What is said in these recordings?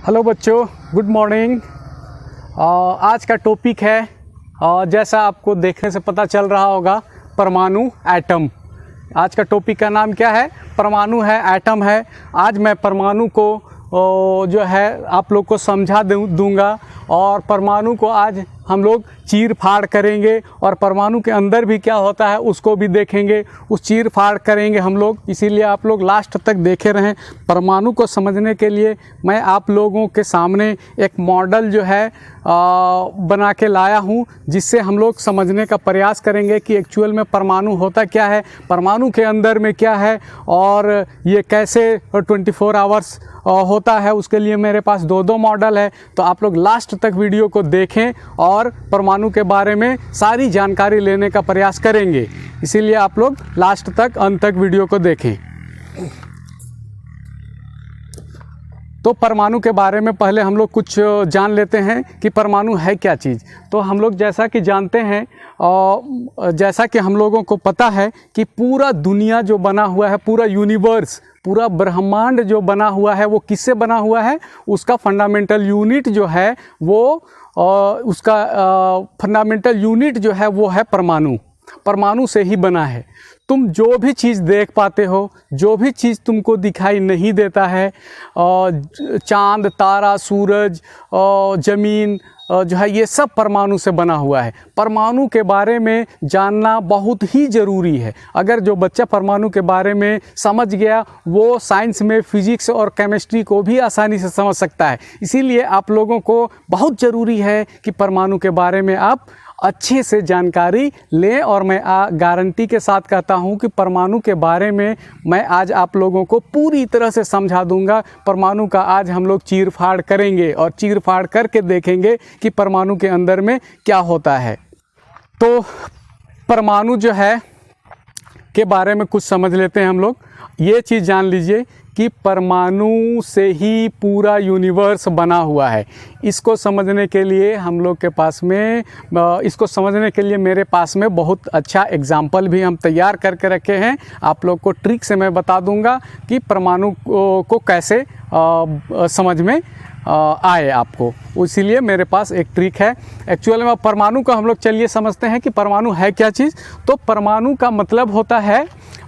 Hello बच्चों, good morning. आज का टॉपिक है जैसा आपको देखने से पता चल रहा होगा, परमाणु, एटम। आज का टॉपिक का नाम क्या है? परमाणु है, एटम है। आज मैं परमाणु को जो है आप लोग को समझा दूंगा और परमाणु को आज हम लोग चीर फाड़ करेंगे और परमाणु के अंदर भी क्या होता है उसको भी देखेंगे, उस चीर फाड़ करेंगे हम लोग। इसीलिए आप लोग लास्ट तक देखे रहें। परमाणु को समझने के लिए मैं आप लोगों के सामने एक मॉडल जो है बना के लाया हूँ, जिससे हम लोग समझने का प्रयास करेंगे कि एक्चुअल में परमाणु होता क्या है, परमाणु के अंदर में क्या है और ये कैसे 24 आवर्स होता है। उसके लिए मेरे पास दो मॉडल है, तो आप लोग लास्ट तक वीडियो को देखें और परमाणु के बारे में सारी जानकारी लेने का प्रयास करेंगे। इसीलिए आप लोग लास्ट तक, अंत तक वीडियो को देखें। तो परमाणु के बारे में पहले हम लोग कुछ जान लेते हैं कि परमाणु है क्या चीज़। तो हम लोग जैसा कि जानते हैं और जैसा कि हम लोगों को पता है कि पूरा दुनिया जो बना हुआ है, पूरा यूनिवर्स, पूरा ब्रह्मांड जो बना हुआ है, वो किससे बना हुआ है? उसका फंडामेंटल यूनिट जो है उसका फंडामेंटल यूनिट जो है वो है परमाणु। परमाणु से ही बना है। तुम जो भी चीज़ देख पाते हो, जो भी चीज़ तुमको दिखाई नहीं देता है, चाँद, तारा, सूरज, ज़मीन जो है, ये सब परमाणु से बना हुआ है। परमाणु के बारे में जानना बहुत ही ज़रूरी है। अगर जो बच्चा परमाणु के बारे में समझ गया, वो साइंस में फिजिक्स और केमिस्ट्री को भी आसानी से समझ सकता है। इसीलिए आप लोगों को बहुत ज़रूरी है कि परमाणु के बारे में आप अच्छे से जानकारी लें। और मैं गारंटी के साथ कहता हूं कि परमाणु के बारे में मैं आज आप लोगों को पूरी तरह से समझा दूंगा। परमाणु का आज हम लोग चीर फाड़ करेंगे और चीर फाड़ करके देखेंगे कि परमाणु के अंदर में क्या होता है। तो परमाणु जो है के बारे में कुछ समझ लेते हैं हम लोग। ये चीज़ जान लीजिए कि परमाणु से ही पूरा यूनिवर्स बना हुआ है। इसको समझने के लिए हम लोग के पास में, इसको समझने के लिए मेरे पास में बहुत अच्छा एग्जाम्पल भी हम तैयार करके रखे हैं। आप लोग को ट्रिक से मैं बता दूंगा कि परमाणु को कैसे समझ में आए आपको। इसीलिए मेरे पास एक ट्रिक है। एक्चुअल में परमाणु को हम लोग चलिए समझते हैं कि परमाणु है क्या चीज़। तो परमाणु का मतलब होता है,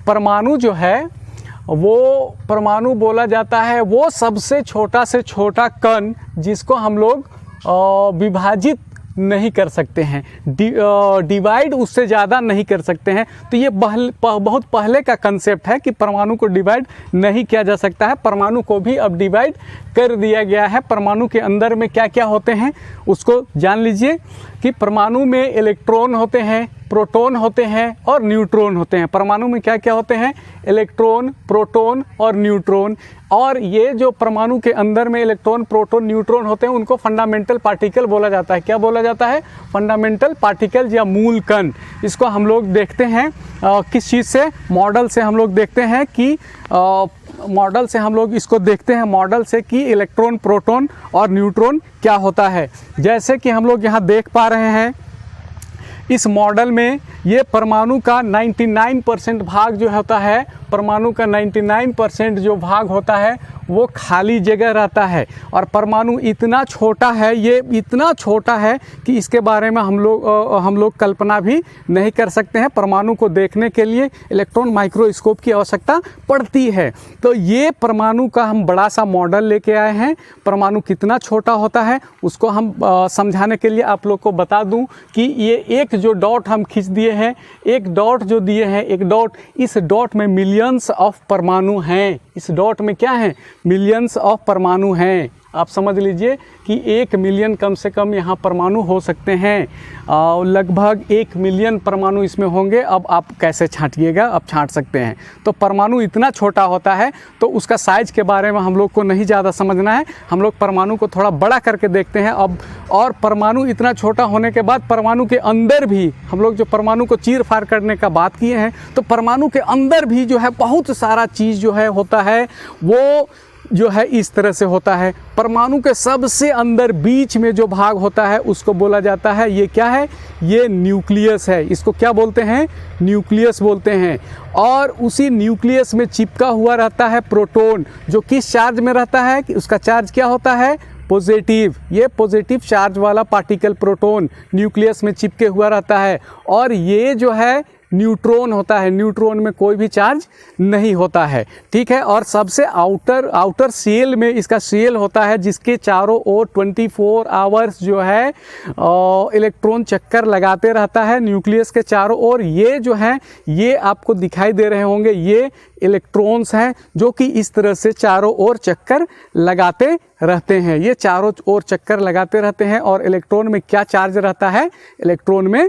परमाणु जो है वो, परमाणु बोला जाता है वो सबसे छोटा से छोटा कण जिसको हम लोग विभाजित नहीं कर सकते हैं, डिवाइड उससे ज़्यादा नहीं कर सकते हैं। तो ये बहुत पहले का कंसेप्ट है कि परमाणु को डिवाइड नहीं किया जा सकता है। परमाणु को भी अब डिवाइड कर दिया गया है। परमाणु के अंदर में क्या क्या होते हैं उसको जान लीजिए कि परमाणु में इलेक्ट्रॉन होते हैं, प्रोटॉन होते हैं और न्यूट्रॉन होते हैं। परमाणु में क्या क्या होते हैं? इलेक्ट्रॉन, प्रोटॉन और न्यूट्रॉन। और ये जो परमाणु के अंदर में इलेक्ट्रॉन, प्रोटॉन, न्यूट्रॉन होते हैं, उनको फंडामेंटल पार्टिकल बोला जाता है। क्या बोला जाता है? फंडामेंटल पार्टिकल या मूल कण। इसको हम लोग देखते हैं किस चीज़ से? मॉडल से हम लोग देखते हैं कि मॉडल से हम लोग इसको देखते हैं, मॉडल से कि इलेक्ट्रॉन, प्रोटॉन और न्यूट्रॉन क्या होता है। जैसे कि हम लोग यहाँ देख पा रहे हैं इस मॉडल में, ये परमाणु का 99% भाग जो होता है, परमाणु का 99% जो भाग होता है वो खाली जगह रहता है। और परमाणु इतना छोटा है, ये इतना छोटा है कि इसके बारे में हम लोग कल्पना भी नहीं कर सकते हैं। परमाणु को देखने के लिए इलेक्ट्रॉन माइक्रोस्कोप की आवश्यकता पड़ती है। तो ये परमाणु का हम बड़ा सा मॉडल लेके आए हैं। परमाणु कितना छोटा होता है उसको हम समझाने के लिए आप लोग को बता दूं कि ये एक जो डॉट हम खींच दिए हैं, एक डॉट जो दिए हैं, एक डॉट, इस डॉट में मिलियंस ऑफ परमाणु हैं। इस डॉट में क्या है? मिलियंस ऑफ परमाणु हैं। आप समझ लीजिए कि 1 मिलियन कम से कम यहाँ परमाणु हो सकते हैं। लगभग 1 मिलियन परमाणु इसमें होंगे। अब आप कैसे छांटिएगा, आप छांट सकते हैं। तो परमाणु इतना छोटा होता है, तो उसका साइज़ के बारे में हम लोग को नहीं ज़्यादा समझना है। हम लोग परमाणु को थोड़ा बड़ा करके देखते हैं अब। और परमाणु इतना छोटा होने के बाद परमाणु के अंदर भी हम लोग जो परमाणु को चीर फाड़ करने का बात किए हैं, तो परमाणु के अंदर भी जो है बहुत सारा चीज़ जो है होता है, वो जो है इस तरह से होता है। परमाणु के सबसे अंदर बीच में जो भाग होता है उसको बोला जाता है, ये क्या है, ये न्यूक्लियस है। इसको क्या बोलते हैं, न्यूक्लियस बोलते हैं। और उसी न्यूक्लियस में चिपका हुआ रहता है प्रोटॉन, जो किस चार्ज में रहता है, कि उसका चार्ज क्या होता है, पॉजिटिव। ये पॉजिटिव चार्ज वाला पार्टिकल प्रोटॉन न्यूक्लियस में चिपके हुआ रहता है। और ये जो है न्यूट्रॉन होता है, न्यूट्रॉन में कोई भी चार्ज नहीं होता है, ठीक है। और सबसे आउटर सेल में इसका सेल होता है, जिसके चारों ओर 24 आवर्स जो है इलेक्ट्रॉन चक्कर लगाते रहता है न्यूक्लियस के चारों ओर। ये जो है, ये आपको दिखाई दे रहे होंगे, ये इलेक्ट्रॉन्स हैं जो कि इस तरह से चारों ओर चक्कर लगाते रहते हैं। ये चारों ओर चक्कर लगाते रहते हैं। और इलेक्ट्रॉन में क्या चार्ज रहता है, इलेक्ट्रॉन में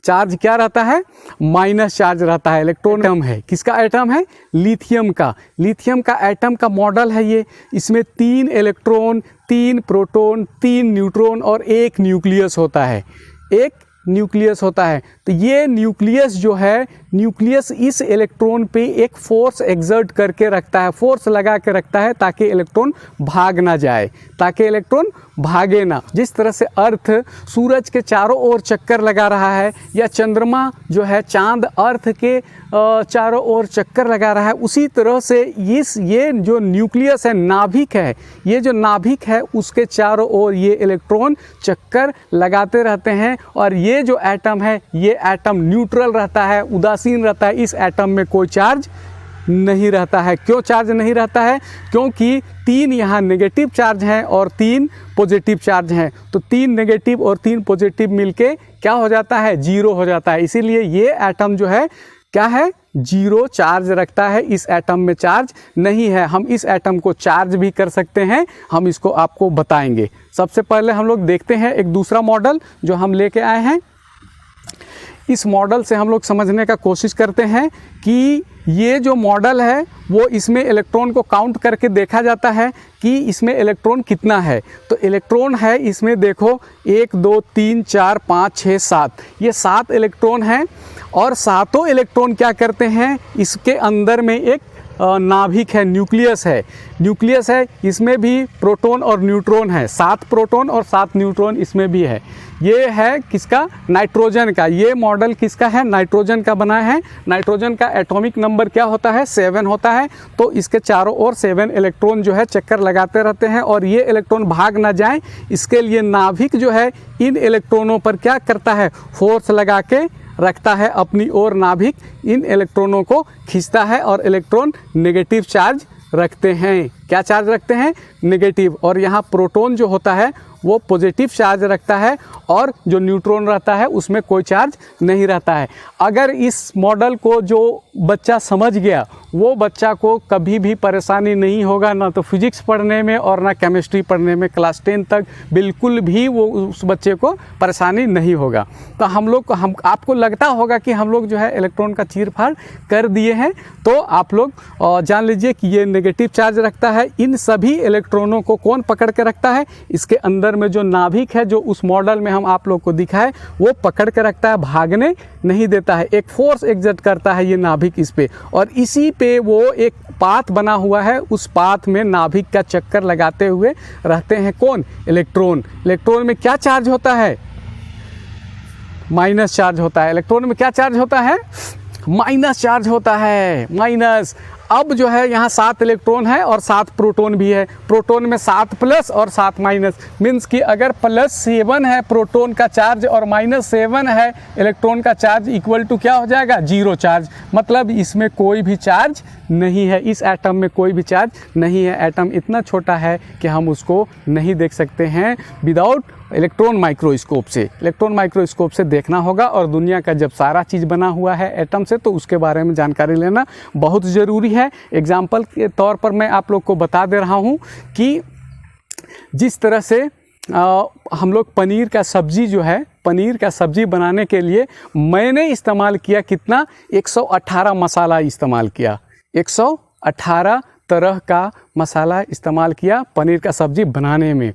चार्ज क्या रहता है, माइनस चार्ज रहता है। इलेक्ट्रॉन एटम है, किसका एटम है, लिथियम का। लिथियम का एटम का मॉडल है ये। इसमें 3 इलेक्ट्रॉन, 3 प्रोटॉन, 3 न्यूट्रॉन और 1 न्यूक्लियस होता है, 1 न्यूक्लियस होता है। तो ये न्यूक्लियस जो है, न्यूक्लियस इस इलेक्ट्रॉन पे एक फोर्स एक्सर्ट करके रखता है, फोर्स लगा के रखता है, ताकि इलेक्ट्रॉन भाग ना जाए, ताकि इलेक्ट्रॉन भागे ना। जिस तरह से अर्थ सूरज के चारों ओर चक्कर लगा रहा है, या चंद्रमा जो है चांद अर्थ के चारों ओर चक्कर लगा रहा है, उसी तरह से ये जो न्यूक्लियस है, नाभिक है, ये जो नाभिक है उसके चारों ओर ये इलेक्ट्रॉन चक्कर लगाते रहते हैं। और ये जो एटम है, ये एटम न्यूट्रल रहता है, उदासीन रहता है। इस एटम में कोई चार्ज नहीं रहता है। क्यों चार्ज नहीं रहता है, क्योंकि 3 यहाँ नेगेटिव चार्ज हैं और 3 पॉजिटिव चार्ज हैं। तो 3 नेगेटिव और 3 पॉजिटिव मिलके क्या हो जाता है, 0 हो जाता है। इसीलिए ये एटम जो है क्या है, 0 चार्ज रखता है। इस एटम में चार्ज नहीं है। हम इस एटम को चार्ज भी कर सकते हैं, हम इसको आपको बताएंगे। सबसे पहले हम लोग देखते हैं एक दूसरा मॉडल जो हम लेके आए हैं। इस मॉडल से हम लोग समझने का कोशिश करते हैं कि ये जो मॉडल है वो इसमें इलेक्ट्रॉन को काउंट करके देखा जाता है कि इसमें इलेक्ट्रॉन कितना है। तो इलेक्ट्रॉन है इसमें, देखो 1 2 3 4 5 6 7, ये 7 इलेक्ट्रॉन हैं। और सातों इलेक्ट्रॉन क्या करते हैं, इसके अंदर में एक नाभिक है, न्यूक्लियस है। न्यूक्लियस है, इसमें भी प्रोटॉन और न्यूट्रॉन है, 7 प्रोटॉन और 7 न्यूट्रॉन इसमें भी है। ये है किसका, नाइट्रोजन का। ये मॉडल किसका है, नाइट्रोजन का बना है। नाइट्रोजन का एटॉमिक नंबर क्या होता है, 7 होता है। तो इसके चारों ओर 7 इलेक्ट्रॉन जो है चक्कर लगाते रहते हैं। और ये इलेक्ट्रॉन भाग ना जाए, इसके लिए नाभिक जो है इन इलेक्ट्रॉनों पर क्या करता है, फोर्स लगा के रखता है अपनी ओर। नाभिक इन इलेक्ट्रॉनों को खींचता है और इलेक्ट्रॉन नेगेटिव चार्ज रखते हैं। क्या चार्ज रखते हैं, नेगेटिव। और यहाँ प्रोटॉन जो होता है वो पॉजिटिव चार्ज रखता है, और जो न्यूट्रॉन रहता है उसमें कोई चार्ज नहीं रहता है। अगर इस मॉडल को जो बच्चा समझ गया, वो बच्चा को कभी भी परेशानी नहीं होगा, ना तो फिजिक्स पढ़ने में और ना केमिस्ट्री पढ़ने में। क्लास 10 तक बिल्कुल भी वो उस बच्चे को परेशानी नहीं होगा। तो हम आपको लगता होगा कि हम लोग जो है इलेक्ट्रॉन का चीर फाड़ कर दिए हैं। तो आप लोग जान लीजिए कि ये नेगेटिव चार्ज रखता है। इन सभी इलेक्ट्रॉनों को कौन पकड़ के रखता है, इसके अंदर में जो नाभिक है, जो उस मॉडल में हम आप लोग को दिखाए, वो पकड़ के रखता है, भागने नहीं देता है। एक फोर्स एक्सर्ट करता है ये नाभिक इस पे, और इसी पे वो एक पाथ बना हुआ है, उस पाथ में नाभिक का चक्कर लगाते हुए रहते हैं कौन, इलेक्ट्रॉन। इलेक्ट्रॉन में क्या चार्ज होता है, माइनस चार्ज होता है। इलेक्ट्रॉन में क्या चार्ज होता है, माइनस चार्ज होता है, माइनस। अब जो है यहाँ 7 इलेक्ट्रॉन है और 7 प्रोटॉन भी है। प्रोटॉन में 7 प्लस और 7 माइनस, मीन्स कि अगर +7 है प्रोटॉन का चार्ज और -7 है इलेक्ट्रॉन का चार्ज, इक्वल टू क्या हो जाएगा, 0 चार्ज। मतलब इसमें कोई भी चार्ज नहीं है, इस एटम में कोई भी चार्ज नहीं है। एटम इतना छोटा है कि हम उसको नहीं देख सकते हैं विदाउट इलेक्ट्रॉन माइक्रोस्कोप से। इलेक्ट्रॉन माइक्रोस्कोप से देखना होगा। और दुनिया का जब सारा चीज़ बना हुआ है एटम से, तो उसके बारे में जानकारी लेना बहुत ज़रूरी है। एग्जाम्पल के तौर पर मैं आप लोग को बता दे रहा हूँ कि जिस तरह से हम लोग पनीर का सब्ज़ी जो है, पनीर का सब्ज़ी बनाने के लिए मैंने इस्तेमाल किया कितना, 118 मसाला इस्तेमाल किया, 118 तरह का मसाला इस्तेमाल किया पनीर का सब्ज़ी बनाने में।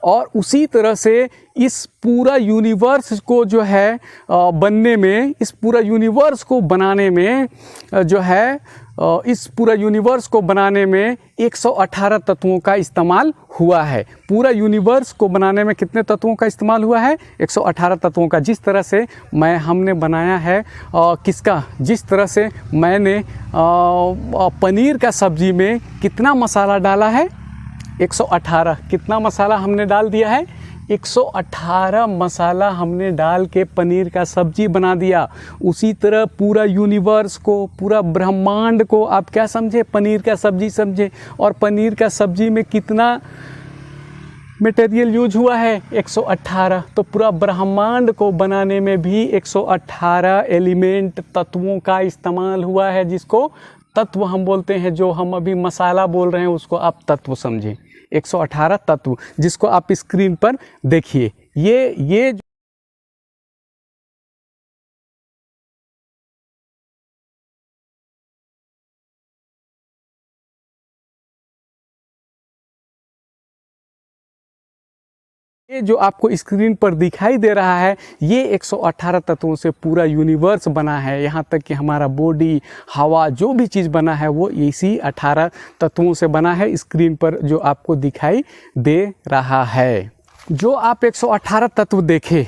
और उसी तरह से इस पूरा यूनिवर्स को जो है बनने में, इस पूरा यूनिवर्स को बनाने में जो है इस पूरा यूनिवर्स को बनाने में 118 तत्वों का इस्तेमाल हुआ है। पूरा यूनिवर्स को बनाने में कितने तत्वों का इस्तेमाल हुआ है? 118 तत्वों का। जिस तरह से हमने बनाया है किसका, जिस तरह से मैंने पनीर का सब्ज़ी में कितना मसाला डाला है? 118। कितना मसाला हमने डाल दिया है? 118 मसाला हमने डाल के पनीर का सब्जी बना दिया। उसी तरह पूरा यूनिवर्स को, पूरा ब्रह्मांड को आप क्या समझे? पनीर का सब्जी समझे। और पनीर का सब्जी में कितना मटेरियल यूज हुआ है? 118। तो पूरा ब्रह्मांड को बनाने में भी 118 एलिमेंट तत्वों का इस्तेमाल हुआ है, जिसको तत्व हम बोलते हैं। जो हम अभी मसाला बोल रहे हैं उसको आप तत्व समझें। 118 तत्व, जिसको आप स्क्रीन पर देखिए। ये जो आपको स्क्रीन पर दिखाई दे रहा है, ये 118 तत्वों से पूरा यूनिवर्स बना है। यहाँ तक कि हमारा बॉडी, हवा, जो भी चीज़ बना है वो इसी 18 तत्वों से बना है। स्क्रीन पर जो आपको दिखाई दे रहा है, जो आप 118 तत्व देखे,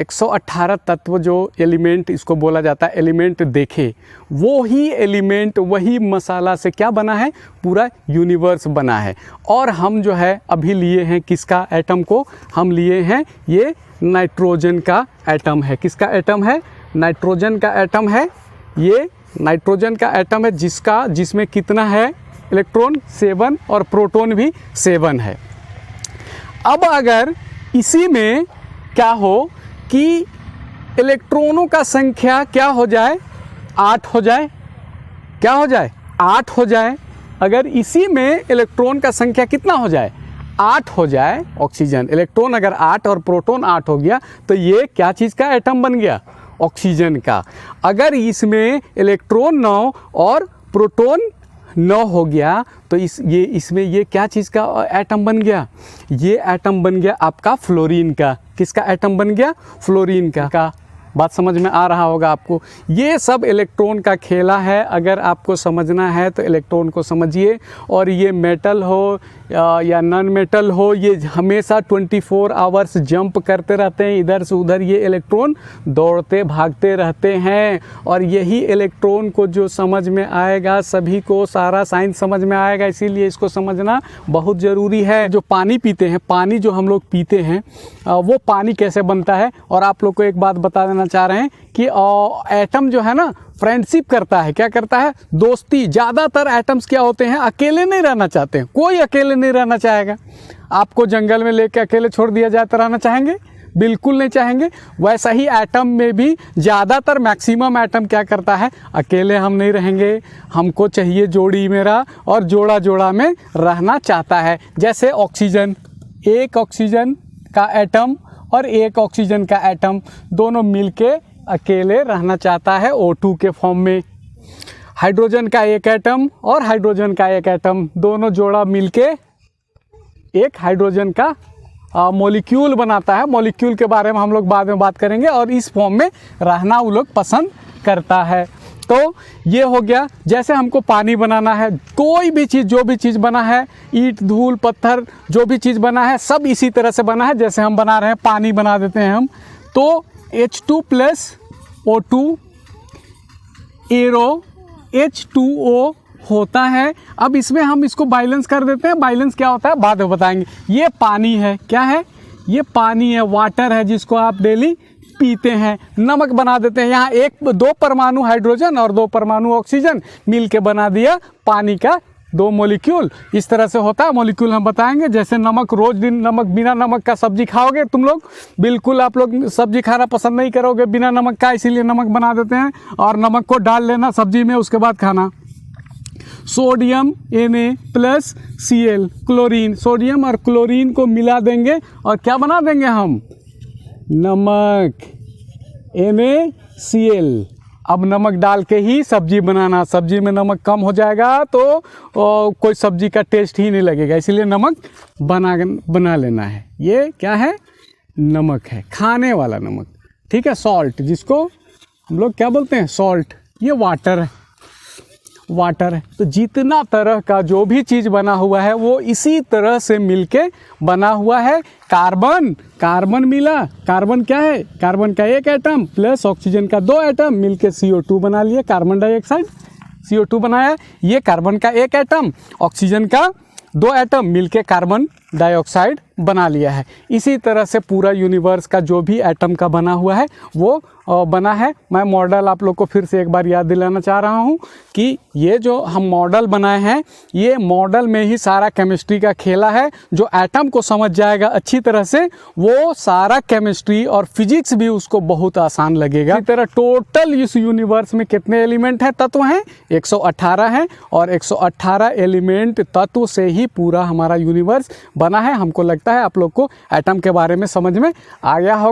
118 तत्व जो एलिमेंट इसको बोला जाता है, एलिमेंट देखे, वो ही एलिमेंट, वही मसाला से क्या बना है? पूरा यूनिवर्स बना है। और हम जो है अभी लिए हैं किसका एटम को? हम लिए हैं ये नाइट्रोजन का एटम है। किसका एटम है? नाइट्रोजन का एटम है। ये नाइट्रोजन का एटम है, जिसमें कितना है? इलेक्ट्रॉन 7 और प्रोटॉन भी 7 है। अब अगर इसी में क्या हो कि इलेक्ट्रॉनों का संख्या क्या हो जाए? 8 हो जाए। क्या हो जाए? 8 हो जाए। अगर इसी में इलेक्ट्रॉन का संख्या कितना हो जाए? 8 हो जाए। ऑक्सीजन, इलेक्ट्रॉन अगर 8 और प्रोटॉन 8 हो गया तो ये क्या चीज़ का एटम बन गया? ऑक्सीजन का। अगर इसमें इलेक्ट्रॉन 9 और प्रोटॉन 9 हो गया तो इसमें ये क्या चीज़ का एटम बन गया? ये एटम बन गया आपका फ्लोरीन का। किसका एटम बन गया? फ्लोरीन का। बात समझ में आ रहा होगा आपको। ये सब इलेक्ट्रॉन का खेला है। अगर आपको समझना है तो इलेक्ट्रॉन को समझिए। और ये मेटल हो या नॉन मेटल हो, ये हमेशा 24 आवर्स जंप करते रहते हैं इधर से उधर। ये इलेक्ट्रॉन दौड़ते भागते रहते हैं। और यही इलेक्ट्रॉन को जो समझ में आएगा, सभी को सारा साइंस समझ में आएगा। इसीलिए इसको समझना बहुत ज़रूरी है। जो पानी पीते हैं, पानी जो हम लोग पीते हैं, वो पानी कैसे बनता है? और आप लोग को एक बात बता देना चाह रहे हैं कि एटम जो है ना, फ्रेंडशिप करता है। क्या करता है? दोस्ती। ज़्यादातर एटम्स क्या होते हैं? अकेले नहीं रहना चाहते हैं। कोई अकेले नहीं रहना चाहेगा। आपको जंगल में लेके अकेले छोड़ दिया जाए तो रहना चाहेंगे? बिल्कुल नहीं चाहेंगे। वैसा ही एटम में भी ज़्यादातर, मैक्सिमम एटम क्या करता है? अकेले हम नहीं रहेंगे, हमको चाहिए जोड़ी मेरा, और जोड़ा जोड़ा में रहना चाहता है। जैसे ऑक्सीजन, एक ऑक्सीजन का एटम और एक ऑक्सीजन का एटम दोनों मिलके अकेले रहना चाहता है O2 के फॉर्म में। हाइड्रोजन का एक एटम और हाइड्रोजन का एक एटम दोनों जोड़ा मिलके एक हाइड्रोजन का मॉलिक्यूल बनाता है। मॉलिक्यूल के बारे में हम लोग बाद में बात करेंगे। और इस फॉर्म में रहना वो लोग पसंद करता है। तो ये हो गया। जैसे हमको पानी बनाना है, कोई भी चीज़, जो भी चीज़ बना है, ईंट, धूल, पत्थर, जो भी चीज़ बना है, सब इसी तरह से बना है। जैसे हम बना रहे हैं, पानी बना देते हैं हम, तो H2+O2 एरो H2O होता है। अब इसमें हम इसको बैलेंस कर देते हैं। बैलेंस क्या होता है बाद में बताएंगे। ये पानी है। क्या है? ये पानी है, वाटर है, जिसको आप डेली पीते हैं। नमक बना देते हैं। यहाँ 2 परमाणु हाइड्रोजन और 2 परमाणु ऑक्सीजन मिल के बना दिया पानी का 2 मॉलिक्यूल। इस तरह से होता है। मॉलिक्यूल हम बताएंगे। जैसे नमक, रोज दिन नमक, बिना नमक का सब्जी खाओगे तुम लोग? बिल्कुल आप लोग सब्जी खाना पसंद नहीं करोगे बिना नमक का, इसीलिए नमक बना देते हैं। और नमक को डाल लेना सब्जी में, उसके बाद खाना। Sodium Na+Cl, chlorine. सोडियम और क्लोरीन को मिला देंगे और क्या बना देंगे हम? नमक, NaCl। अब नमक डाल के ही सब्जी बनाना। सब्जी में नमक कम हो जाएगा तो कोई सब्जी का टेस्ट ही नहीं लगेगा। इसीलिए नमक बना लेना है। ये क्या है? नमक है, खाने वाला नमक। ठीक है। सॉल्ट, जिसको हम लोग क्या बोलते हैं? सॉल्ट। ये वाटर है। वाटर है। तो जितना तरह का जो भी चीज़ बना हुआ है वो इसी तरह से मिलके बना हुआ है। कार्बन मिला, कार्बन क्या है, कार्बन का एक एटम प्लस ऑक्सीजन का 2 एटम मिलके CO2 बना लिए, कार्बन डाइऑक्साइड CO2 बनाया। ये कार्बन का एक एटम, ऑक्सीजन का 2 एटम मिलके कार्बन डाइऑक्साइड बना लिया है। इसी तरह से पूरा यूनिवर्स का जो भी एटम का बना हुआ है वो बना है। मैं मॉडल आप लोग को फिर से एक बार याद दिलाना चाह रहा हूँ कि ये जो हम मॉडल बनाए हैं, ये मॉडल में ही सारा केमिस्ट्री का खेला है। जो एटम को समझ जाएगा अच्छी तरह से, वो सारा केमिस्ट्री और फिजिक्स भी उसको बहुत आसान लगेगा। इसी तरह टोटल इस यूनिवर्स में कितने एलिमेंट हैं, तत्व हैं, 118 हैं, और 118 एलिमेंट तत्व से ही पूरा हमारा यूनिवर्स बना है। हमको लगता है आप लोग को एटम के बारे में समझ में आ गया होगा।